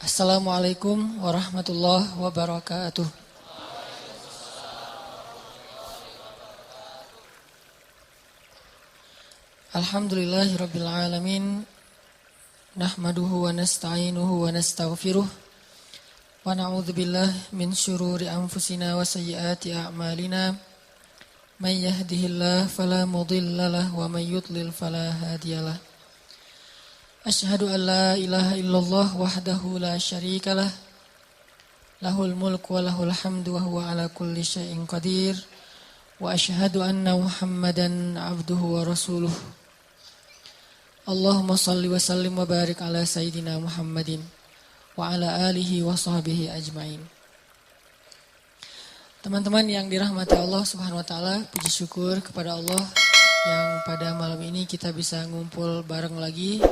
Assalamualaikum warahmatullahi wabarakatuh. Alhamdulillahirabbil alamin. Nahmaduhu wa nasta'inuhu wa nastaghfiruh. Wa na'udzubillahi min syururi anfusina wa sayyiati a'malina. May yahdihillahu fala mudhillalah wa may yudlil fala hadiyalah. Asyhadu an la ilaha illallah wahdahu la syarikalah. Lahul mulku wa lahul hamdu wa huwa ala kulli syai'in qadir. Wa asyhadu anna Muhammadan abduhu wa rasuluh. Allahumma salli wa sallim wa barik ala sayyidina Muhammadin wa ala alihi wa sahbihi ajmain. Teman-teman yang dirahmati Allah Subhanahu wa taala, puji syukur kepada Allah yang pada malam ini kita bisa ngumpul bareng lagi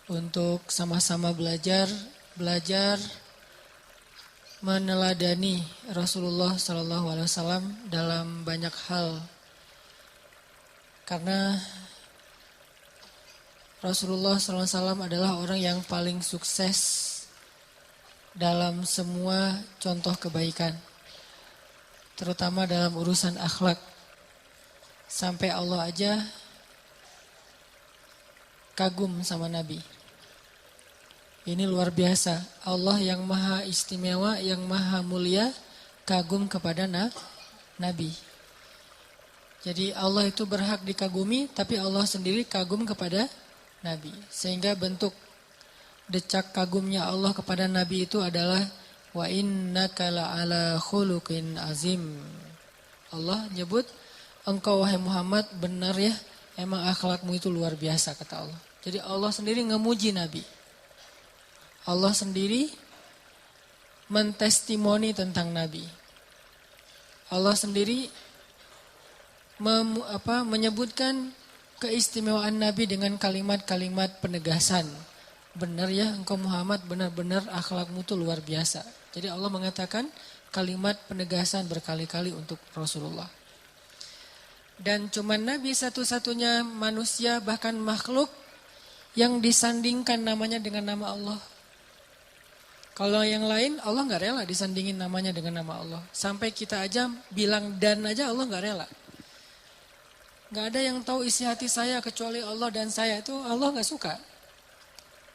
untuk sama-sama belajar meneladani Rasulullah SAW dalam banyak hal. Karena Rasulullah SAW adalah orang yang paling sukses dalam semua contoh kebaikan, terutama dalam urusan akhlak. Sampai Allah aja kagum sama Nabi. Ini luar biasa. Allah yang maha istimewa, yang maha mulia, kagum kepada Nabi. Jadi Allah itu berhak dikagumi, tapi Allah sendiri kagum kepada Nabi. Sehingga bentuk decak kagumnya Allah kepada Nabi itu adalah wa innaka la'ala khuluqin azim. Allah nyebut, engkau wahai Muhammad benar ya, emang akhlakmu itu luar biasa, kata Allah. Jadi Allah sendiri ngemuji Nabi. Allah sendiri mentestimoni tentang Nabi. Allah sendiri menyebutkan keistimewaan Nabi dengan kalimat-kalimat penegasan. Benar ya engkau Muhammad, benar-benar akhlakmu itu luar biasa. Jadi Allah mengatakan kalimat penegasan berkali-kali untuk Rasulullah. Dan cuma Nabi satu-satunya manusia bahkan makhluk yang disandingkan namanya dengan nama Allah. Kalau yang lain Allah gak rela disandingin namanya dengan nama Allah. Sampai kita aja bilang dan aja Allah gak rela. Gak ada yang tahu isi hati saya kecuali Allah dan saya, itu Allah gak suka.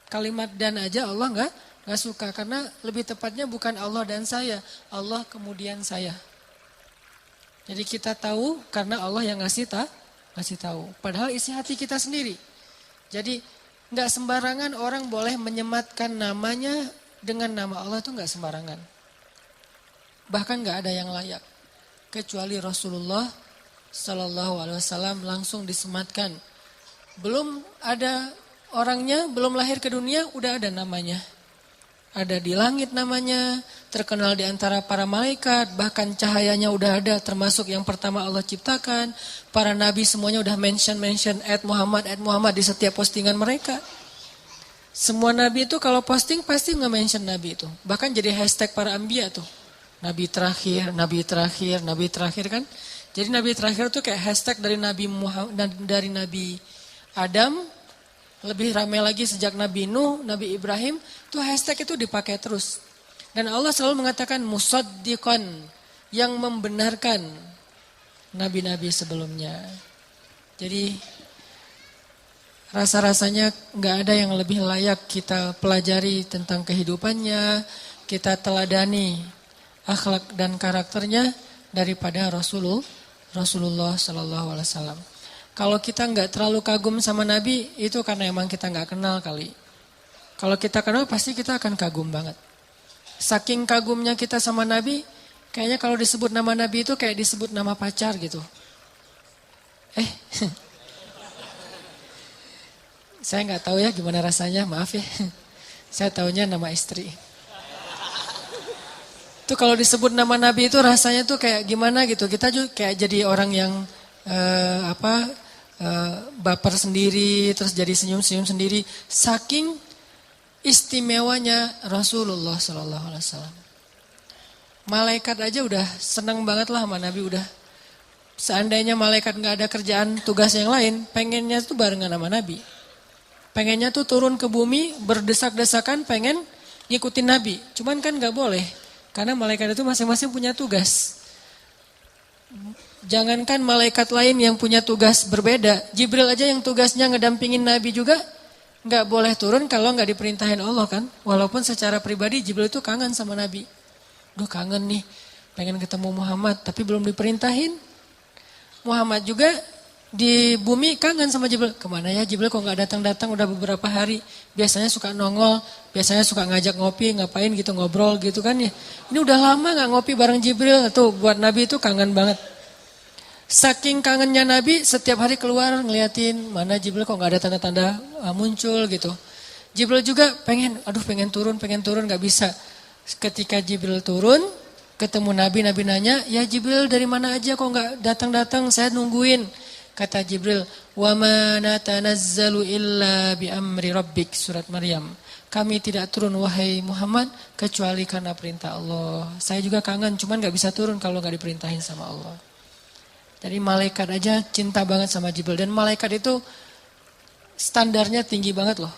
Kalimat dan aja Allah gak suka. Karena lebih tepatnya bukan Allah dan saya, Allah kemudian saya. Jadi kita tahu karena Allah yang ngasih tahu. Padahal isi hati kita sendiri. Jadi gak sembarangan orang boleh menyematkan namanya dengan nama Allah, itu gak sembarangan. Bahkan gak ada yang layak. Kecuali Rasulullah Sallallahu Alaihi Wasallam langsung disematkan. Belum ada orangnya, belum lahir ke dunia, udah ada namanya. Ada di langit namanya, terkenal di antara para malaikat, bahkan cahayanya udah ada, termasuk yang pertama Allah ciptakan. Para nabi semuanya udah mention @Muhammad di setiap postingan mereka. Semua nabi itu kalau posting pasti nge-mention nabi itu. Bahkan jadi hashtag para anbiya tuh. Nabi terakhir kan. Jadi nabi terakhir tuh kayak hashtag dari Nabi Muhammad, dari Nabi Adam. Lebih ramai lagi sejak Nabi Nuh, Nabi Ibrahim, tuh hashtag itu dipakai terus. Dan Allah selalu mengatakan musaddiqan, yang membenarkan nabi-nabi sebelumnya. Jadi rasa-rasanya gak ada yang lebih layak kita pelajari tentang kehidupannya, kita teladani akhlak dan karakternya daripada Rasulullah Sallallahu Alaihi Wasallam. Kalau kita nggak terlalu kagum sama Nabi, itu karena emang kita nggak kenal kali. Kalau kita kenal pasti kita akan kagum banget. Saking kagumnya kita sama Nabi, kayaknya kalau disebut nama Nabi itu kayak disebut nama pacar gitu. Saya nggak tahu ya gimana rasanya, maaf ya. Saya taunya nama istri. Itu kalau disebut nama Nabi itu rasanya tuh kayak gimana gitu. Kita juga kayak jadi orang yang baper sendiri, terus jadi senyum-senyum sendiri. Saking istimewanya Rasulullah Sallallahu Alaihi Wasallam. Malaikat aja udah senang banget lah sama Nabi udah. Seandainya malaikat nggak ada kerjaan tugas yang lain, pengennya tuh barengan sama Nabi. Pengennya tuh turun ke bumi berdesak-desakan pengen ngikutin Nabi. Cuman kan gak boleh. Karena malaikat itu masing-masing punya tugas. Jangankan malaikat lain yang punya tugas berbeda. Jibril aja yang tugasnya ngedampingin Nabi juga gak boleh turun kalau gak diperintahin Allah kan. Walaupun secara pribadi Jibril itu kangen sama Nabi. Duh kangen nih, pengen ketemu Muhammad tapi belum diperintahin. Muhammad juga di bumi kangen sama Jibril. Kemana ya Jibril kok gak datang-datang udah beberapa hari. Biasanya suka nongol, biasanya suka ngajak ngopi, ngapain gitu ngobrol gitu kan ya. Ini udah lama gak ngopi bareng Jibril. Tuh buat Nabi itu kangen banget. Saking kangennya Nabi setiap hari keluar ngeliatin mana Jibril kok gak ada tanda-tanda muncul gitu. Jibril juga pengen turun gak bisa. Ketika Jibril turun ketemu Nabi nanya, ya Jibril dari mana aja kok gak datang-datang, saya nungguin. Kata Jibril, wa ma natanazzalu illa bi amri rabbik, surat Maryam. Kami tidak turun wahai Muhammad kecuali karena perintah Allah. Saya juga kangen, cuman gak bisa turun kalau gak diperintahin sama Allah. Jadi malaikat aja cinta banget sama Jibril. Dan malaikat itu standarnya tinggi banget loh.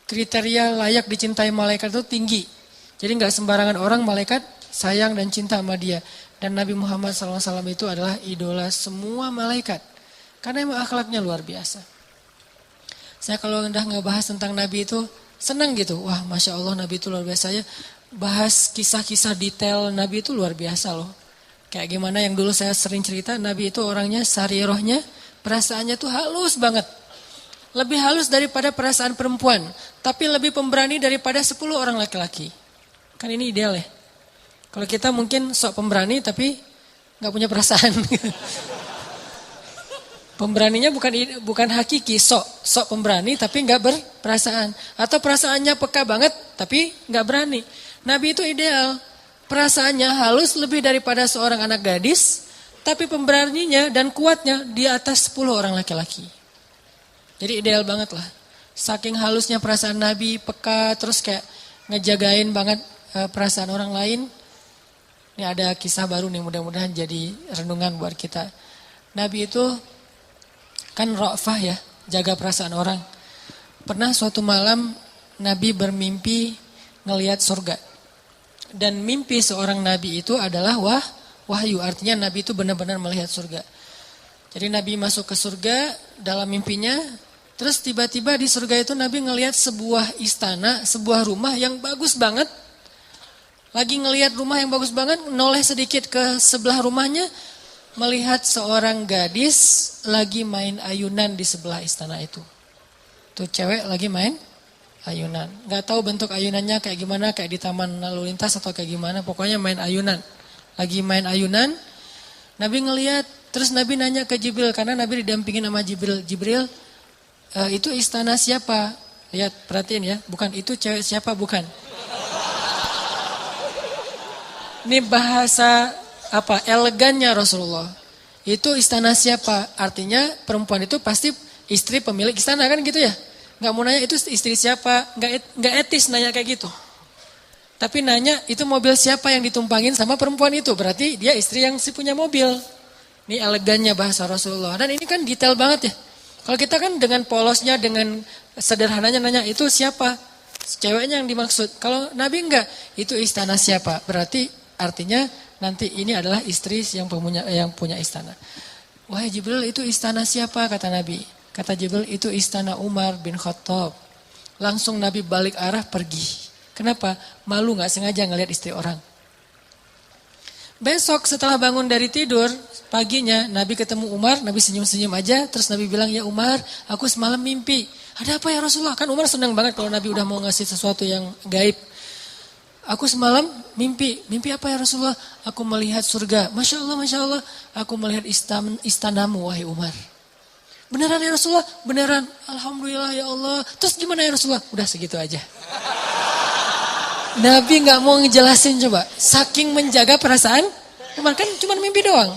Kriteria layak dicintai malaikat itu tinggi. Jadi gak sembarangan orang malaikat sayang dan cinta sama dia. Dan Nabi Muhammad SAW itu adalah idola semua malaikat. Karena emang akhlaknya luar biasa. Saya kalau udah ngebahas tentang Nabi itu senang gitu. Wah Masya Allah Nabi itu luar biasa ya. Bahas kisah-kisah detail Nabi itu luar biasa loh. Kayak gimana yang dulu saya sering cerita. Nabi itu orangnya sarirohnya, perasaannya tuh halus banget. Lebih halus daripada perasaan perempuan. Tapi lebih pemberani daripada 10 orang laki-laki. Kan ini ideal ya. Kalau kita mungkin sok pemberani tapi gak punya perasaan. Pemberaninya bukan hakiki, sok pemberani tapi gak berperasaan. Atau perasaannya peka banget tapi gak berani. Nabi itu ideal. Perasaannya halus lebih daripada seorang anak gadis. Tapi pemberaninya dan kuatnya di atas 10 orang laki-laki. Jadi ideal banget lah. Saking halusnya perasaan Nabi, peka terus kayak ngejagain banget perasaan orang lain. Ini ada kisah baru nih mudah-mudahan jadi renungan buat kita. Nabi itu kan ra'fah ya, jaga perasaan orang. Pernah suatu malam Nabi bermimpi ngelihat surga. Dan mimpi seorang Nabi itu adalah wahyu. Artinya Nabi itu benar-benar melihat surga. Jadi Nabi masuk ke surga dalam mimpinya. Terus tiba-tiba di surga itu Nabi ngelihat sebuah istana, sebuah rumah yang bagus banget. Lagi ngelihat rumah yang bagus banget, noleh sedikit ke sebelah rumahnya, melihat seorang gadis lagi main ayunan di sebelah istana itu. Tuh cewek lagi main ayunan. Gak tahu bentuk ayunannya kayak gimana, kayak di taman lalu lintas atau kayak gimana, pokoknya main ayunan. Lagi main ayunan, Nabi ngelihat, terus Nabi nanya ke Jibril, karena Nabi didampingin sama Jibril. Jibril, itu istana siapa? Lihat, perhatiin ya, bukan itu cewek siapa, bukan. Ini bahasa elegannya Rasulullah. Itu istana siapa? Artinya perempuan itu pasti istri pemilik istana kan gitu ya. Gak mau nanya itu istri siapa, gak etis nanya kayak gitu. Tapi nanya itu mobil siapa yang ditumpangin sama perempuan itu. Berarti dia istri yang punya mobil. Ini elegannya bahasa Rasulullah. Dan ini kan detail banget ya. Kalau kita kan dengan polosnya, dengan sederhananya nanya itu siapa? Ceweknya yang dimaksud. Kalau Nabi enggak, itu istana siapa? Berarti artinya nanti ini adalah istri yang punya istana. Wahai Jibril itu istana siapa kata Nabi? Kata Jibril itu istana Umar bin Khattab. Langsung Nabi balik arah pergi. Kenapa? Malu gak sengaja ngelihat istri orang. Besok setelah bangun dari tidur, paginya Nabi ketemu Umar, Nabi senyum-senyum aja. Terus Nabi bilang, ya Umar aku semalam mimpi. Ada apa ya Rasulullah? Kan Umar senang banget kalau Nabi udah mau ngasih sesuatu yang gaib. Aku semalam mimpi apa ya Rasulullah? Aku melihat surga. Masya Allah, aku melihat istanamu wahai Umar. Beneran ya Rasulullah? Beneran. Alhamdulillah ya Allah. Terus gimana ya Rasulullah? Udah segitu aja. Nabi gak mau ngejelasin coba. Saking menjaga perasaan Umar, kan cuma mimpi doang.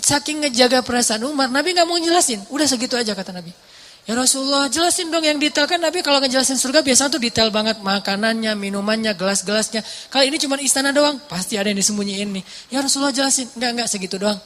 Saking ngejaga perasaan Umar, Nabi gak mau ngejelasin. Udah segitu aja kata Nabi. Ya Rasulullah jelasin dong yang detail, kan Nabi kalau ngejelasin surga biasanya tuh detail banget. Makanannya, minumannya, gelas-gelasnya. Kali ini cuma istana doang, pasti ada yang disembunyiin nih. Ya Rasulullah jelasin, enggak segitu doang.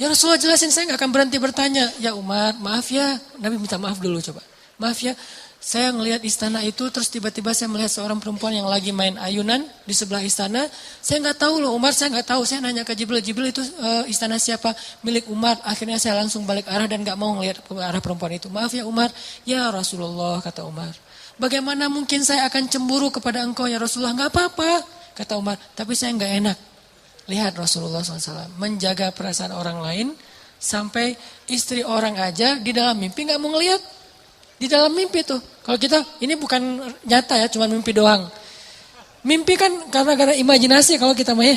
Ya Rasulullah jelasin, saya gak akan berhenti bertanya. Ya Umar maaf ya, Nabi minta maaf dulu coba. Maaf ya, Saya ngelihat istana itu, terus tiba-tiba saya melihat seorang perempuan yang lagi main ayunan di sebelah istana. Saya nggak tahu loh Umar, saya nggak tahu. Saya nanya ke Jibril, Jibril itu istana siapa? Milik Umar. Akhirnya saya langsung balik arah dan nggak mau ngelihat ke arah perempuan itu. Maaf ya Umar, ya Rasulullah, kata Umar. Bagaimana mungkin saya akan cemburu kepada engkau ya Rasulullah? Nggak apa-apa, kata Umar. Tapi saya nggak enak. Lihat Rasulullah SAW menjaga perasaan orang lain sampai istri orang aja di dalam mimpi nggak mau ngelihat. Di dalam mimpi tuh. Kalau kita, ini bukan nyata ya, cuma mimpi doang. Mimpi kan karena imajinasi kalau kita mah ya.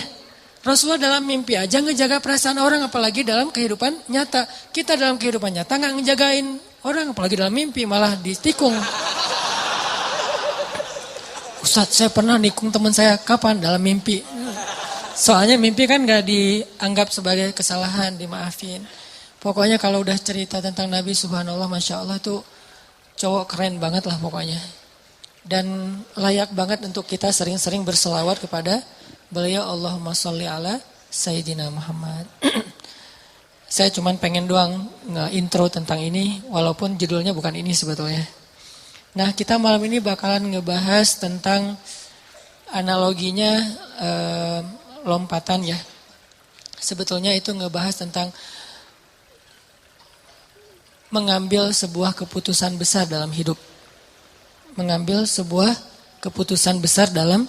Rasulullah dalam mimpi aja ngejaga perasaan orang, apalagi dalam kehidupan nyata. Kita dalam kehidupan nyata nggak ngejagain orang, apalagi dalam mimpi, malah ditikung. Ustadz, saya pernah nikung teman saya. Kapan? Dalam mimpi. Soalnya mimpi kan nggak dianggap sebagai kesalahan, dimaafin. Pokoknya kalau udah cerita tentang Nabi, subhanallah, masya Allah tuh cowok keren banget lah pokoknya. Dan layak banget untuk kita sering-sering berselawat kepada beliau. Allahumma sholli ala Sayyidina Muhammad. Saya cuman pengen doang nge-intro tentang ini, walaupun judulnya bukan ini sebetulnya. Nah, kita malam ini bakalan ngebahas tentang analoginya lompatan ya. Sebetulnya itu ngebahas tentang mengambil sebuah keputusan besar dalam hidup. Mengambil sebuah keputusan besar dalam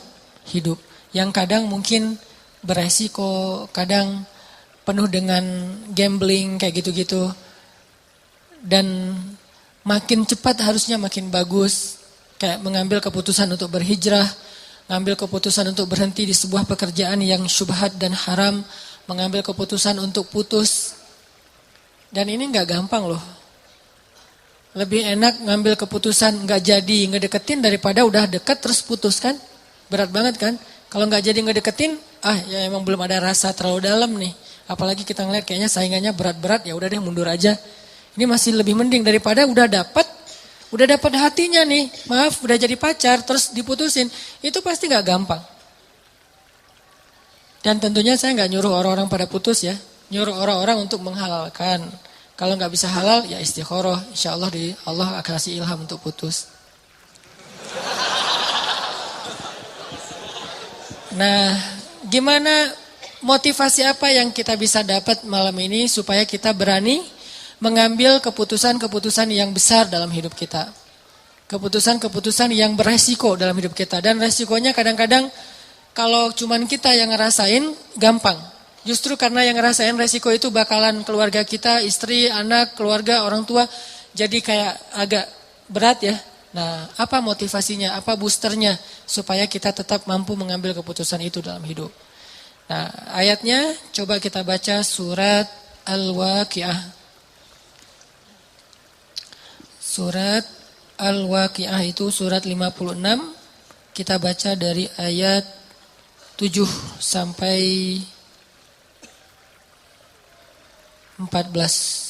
hidup. Yang kadang mungkin beresiko, kadang penuh dengan gambling kayak gitu-gitu. Dan makin cepat harusnya makin bagus. Kayak mengambil keputusan untuk berhijrah, mengambil keputusan untuk berhenti di sebuah pekerjaan yang syubhat dan haram, mengambil keputusan untuk putus. Dan ini gak gampang loh. Lebih enak ngambil keputusan nggak jadi ngedeketin daripada udah deket terus putus kan. Berat banget kan. Kalau nggak jadi ngedeketin, ya emang belum ada rasa terlalu dalam nih. Apalagi kita ngeliat kayaknya saingannya berat-berat, ya udah deh mundur aja. Ini masih lebih mending daripada udah dapat hatinya nih. Maaf, udah jadi pacar terus diputusin. Itu pasti nggak gampang. Dan tentunya saya nggak nyuruh orang-orang pada putus ya. Nyuruh orang-orang untuk menghalalkan. Kalau nggak bisa halal, ya istikharah. Insya Allah Allah akan kasih ilham untuk putus. Nah, gimana motivasi apa yang kita bisa dapat malam ini supaya kita berani mengambil keputusan-keputusan yang besar dalam hidup kita. Keputusan-keputusan yang beresiko dalam hidup kita. Dan resikonya kadang-kadang kalau cuman kita yang ngerasain, gampang. Justru karena yang ngerasain resiko itu bakalan keluarga kita, istri, anak, keluarga, orang tua. Jadi kayak agak berat ya. Nah, apa motivasinya, apa boosternya supaya kita tetap mampu mengambil keputusan itu dalam hidup. Nah, ayatnya coba kita baca surat Al-Waqiah. Surat Al-Waqiah itu surat 56. Kita baca dari ayat 7 sampai 14.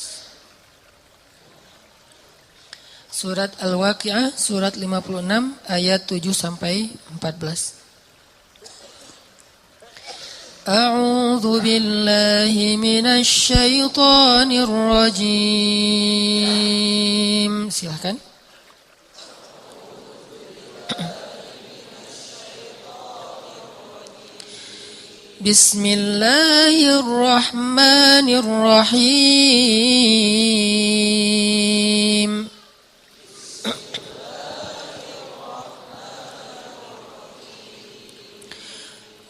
Surat Al-Waqiah surat 56 ayat 7 sampai 14. A'udzu billahi minasy syaithanir rajim. Silakan. Bismillahirrahmanirrahim.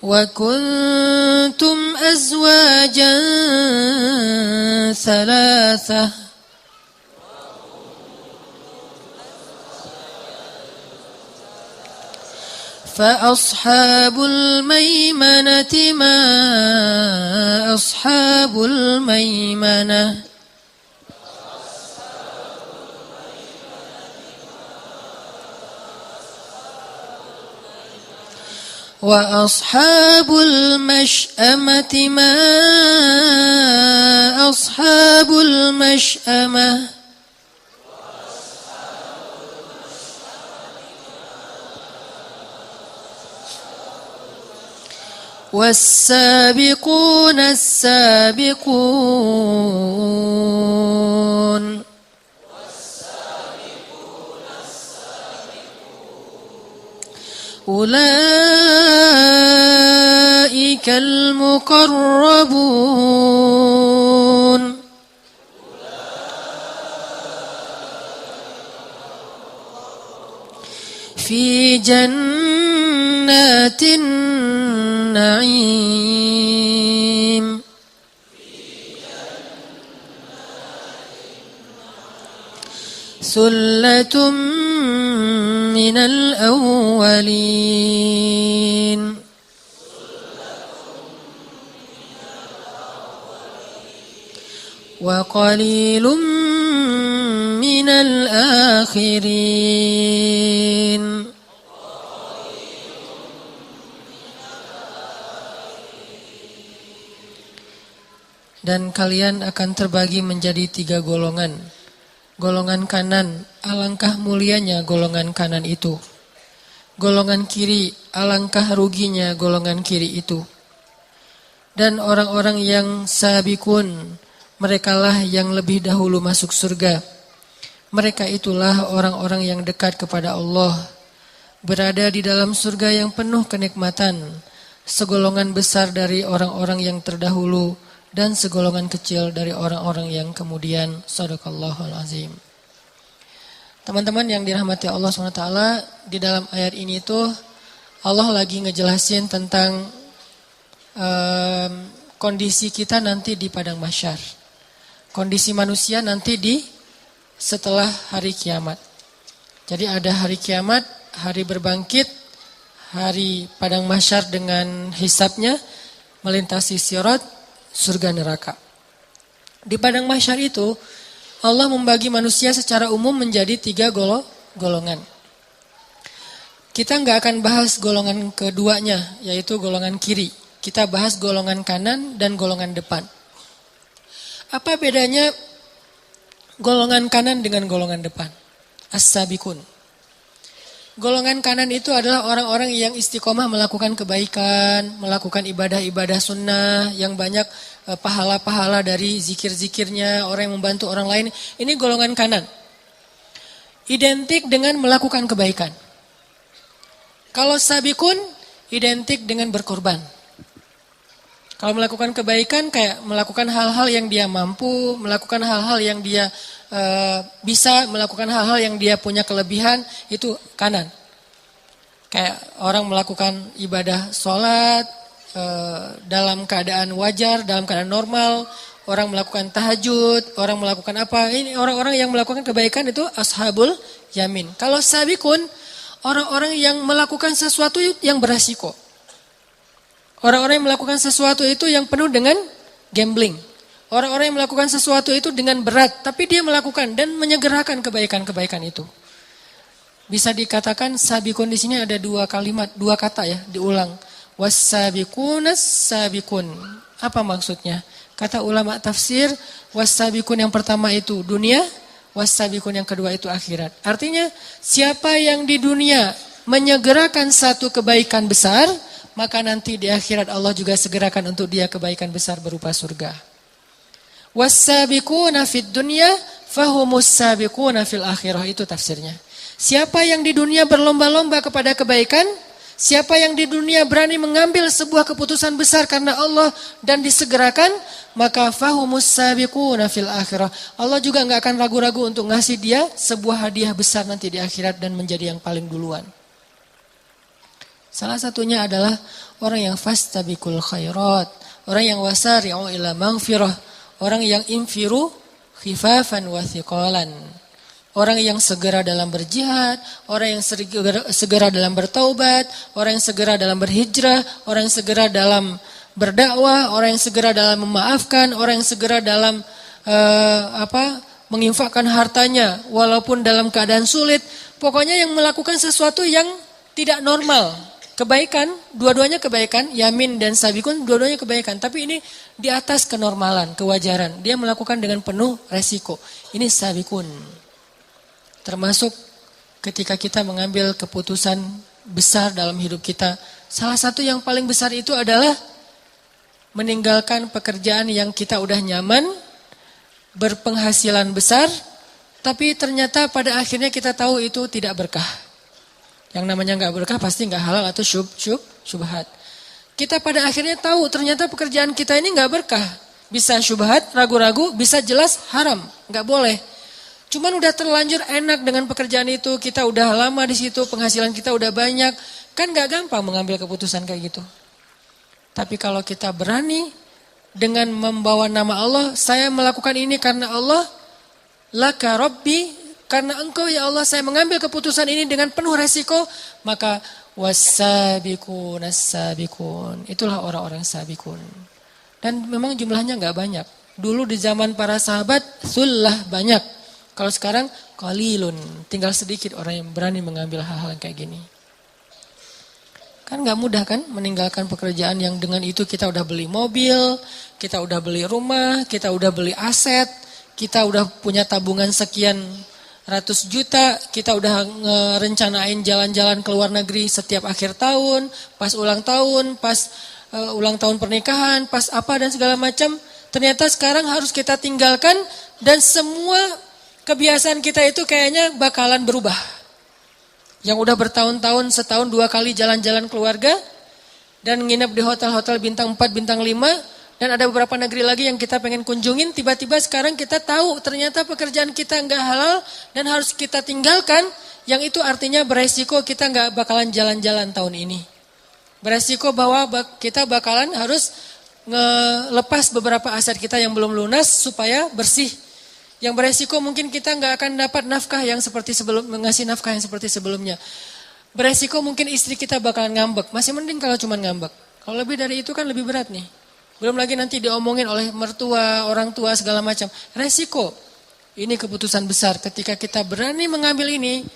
Wa kuntum azwajan thalathah. فأصحاب الميمنة ما أصحاب الميمنة وأصحاب المشأمة ما أصحاب المشأمة والسابقون السابقون Ulaikal muqarrabun. Fi jannatin na'im. Sullatum minal awwalin. Wa qalilum minal akhirin. Dan kalian akan terbagi menjadi 3 golongan. Golongan kanan, alangkah mulianya golongan kanan itu. Golongan kiri, alangkah ruginya golongan kiri itu. Dan orang-orang yang sabikun, merekalah yang lebih dahulu masuk surga. Mereka itulah orang-orang yang dekat kepada Allah, berada di dalam surga yang penuh kenikmatan, segolongan besar dari orang-orang yang terdahulu, dan segolongan kecil dari orang-orang yang kemudian. Shadaqallahul azim. Teman-teman yang dirahmati Allah SWT, di dalam ayat ini tuh Allah lagi ngejelasin tentang kondisi kita nanti di padang mahsyar. Kondisi manusia nanti setelah hari kiamat. Jadi ada hari kiamat, hari berbangkit, hari padang mahsyar dengan hisabnya, melintasi sirat, surga neraka. Di padang mahsyar itu Allah membagi manusia secara umum menjadi 3 golongan. Kita nggak akan bahas golongan keduanya, yaitu golongan kiri. Kita bahas golongan kanan dan golongan depan. Apa bedanya golongan kanan dengan golongan depan? As-sabikun. Golongan kanan itu adalah orang-orang yang istiqomah melakukan kebaikan, melakukan ibadah-ibadah sunnah, yang banyak pahala-pahala dari zikir-zikirnya, orang yang membantu orang lain. Ini golongan kanan. Identik dengan melakukan kebaikan. Kalau sabikun, identik dengan berkorban. Kalau melakukan kebaikan, kayak melakukan hal-hal yang dia mampu, melakukan hal-hal yang dia bisa, melakukan hal-hal yang dia punya kelebihan, itu kanan. Kayak orang melakukan ibadah sholat dalam keadaan wajar, dalam keadaan normal, orang melakukan tahajud, orang melakukan apa, ini orang-orang yang melakukan kebaikan itu ashabul yamin. Kalau sabikun, orang-orang yang melakukan sesuatu yang beresiko. Orang-orang yang melakukan sesuatu itu yang penuh dengan gambling. Orang-orang yang melakukan sesuatu itu dengan berat, tapi dia melakukan dan menyegerakan kebaikan-kebaikan itu. Bisa dikatakan sabikun di sini ada 2 kalimat, 2 kata ya, diulang. Was-sabikunas sabikun. Apa maksudnya? Kata ulama tafsir, was-sabikun yang pertama itu dunia, was-sabikun yang kedua itu akhirat. Artinya, siapa yang di dunia menyegerakan satu kebaikan besar, maka nanti di akhirat Allah juga segerakan untuk dia kebaikan besar berupa surga. Was-sabiquna fid dunya fahumus sabiquna fil akhirah, itu tafsirnya. Siapa yang di dunia berlomba-lomba kepada kebaikan, siapa yang di dunia berani mengambil sebuah keputusan besar karena Allah dan disegerakan, maka fahumus sabiquna fil akhirah. Allah juga enggak akan ragu-ragu untuk ngasih dia sebuah hadiah besar nanti di akhirat dan menjadi yang paling duluan. Salah satunya adalah orang yang fastabiqul khairat, orang yang wasari'u ila maghfirah, orang yang infiru khifafan wa thiqalan. Orang yang segera dalam berjihad, orang yang segera dalam bertaubat, orang yang segera dalam berhijrah, orang yang segera dalam berdakwah, orang yang segera dalam memaafkan, orang yang segera dalam menginfakkan hartanya walaupun dalam keadaan sulit. Pokoknya yang melakukan sesuatu yang tidak normal. Kebaikan, dua-duanya kebaikan, yamin dan sabikun, dua-duanya kebaikan. Tapi ini di atas kenormalan, kewajaran. Dia melakukan dengan penuh resiko. Ini sabikun. Termasuk ketika kita mengambil keputusan besar dalam hidup kita. Salah satu yang paling besar itu adalah meninggalkan pekerjaan yang kita udah nyaman, berpenghasilan besar, tapi ternyata pada akhirnya kita tahu itu tidak berkah. Yang namanya nggak berkah pasti nggak halal atau syubhat. Kita pada akhirnya tahu ternyata pekerjaan kita ini nggak berkah. Bisa syubhat, ragu-ragu, bisa jelas haram, nggak boleh. Cuman udah terlanjur enak dengan pekerjaan itu, kita udah lama di situ, penghasilan kita udah banyak, kan nggak gampang mengambil keputusan kayak gitu. Tapi kalau kita berani dengan membawa nama Allah, saya melakukan ini karena Allah, laka Rabbi, karena engkau ya Allah saya mengambil keputusan ini dengan penuh resiko, maka was-sabiqun as-sabiqun. Itulah orang-orang sabiqun. Dan memang jumlahnya nggak banyak. Dulu di zaman para sahabat, sullah banyak. Kalau sekarang, qalilun. Tinggal sedikit orang yang berani mengambil hal-hal kayak gini. Kan nggak mudah kan meninggalkan pekerjaan yang dengan itu kita udah beli mobil, kita udah beli rumah, kita udah beli aset, kita udah punya tabungan sekian ratus juta, kita udah ngerencanain jalan-jalan ke luar negeri setiap akhir tahun, pas ulang tahun pernikahan, pas apa dan segala macam. Ternyata sekarang harus kita tinggalkan dan semua kebiasaan kita itu kayaknya bakalan berubah. Yang udah bertahun-tahun, setahun 2 kali jalan-jalan keluarga dan nginep di hotel-hotel bintang 4, bintang 5 dan ada beberapa negeri lagi yang kita pengen kunjungin, tiba-tiba sekarang kita tahu ternyata pekerjaan kita nggak halal dan harus kita tinggalkan, yang itu artinya beresiko kita nggak bakalan jalan-jalan tahun ini. Beresiko bahwa kita bakalan harus ngelepas beberapa aset kita yang belum lunas supaya bersih. Yang beresiko mungkin kita nggak akan dapat nafkah yang seperti ngasih nafkah yang seperti sebelumnya. Beresiko mungkin istri kita bakalan ngambek. Masih mending kalau cuma ngambek. Kalau lebih dari itu kan lebih berat nih. Belum lagi nanti diomongin oleh mertua, orang tua segala macam. Resiko. Ini keputusan besar. Ketika kita berani mengambil ini,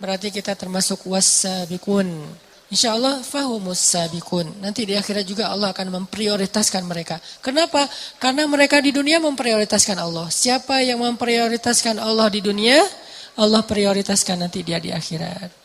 berarti kita termasuk was-sabiqun. InsyaAllah fahumus sabiqun. Nanti di akhirat juga Allah akan memprioritaskan mereka. Kenapa? Karena mereka di dunia memprioritaskan Allah. Siapa yang memprioritaskan Allah di dunia, Allah prioritaskan nanti dia di akhirat.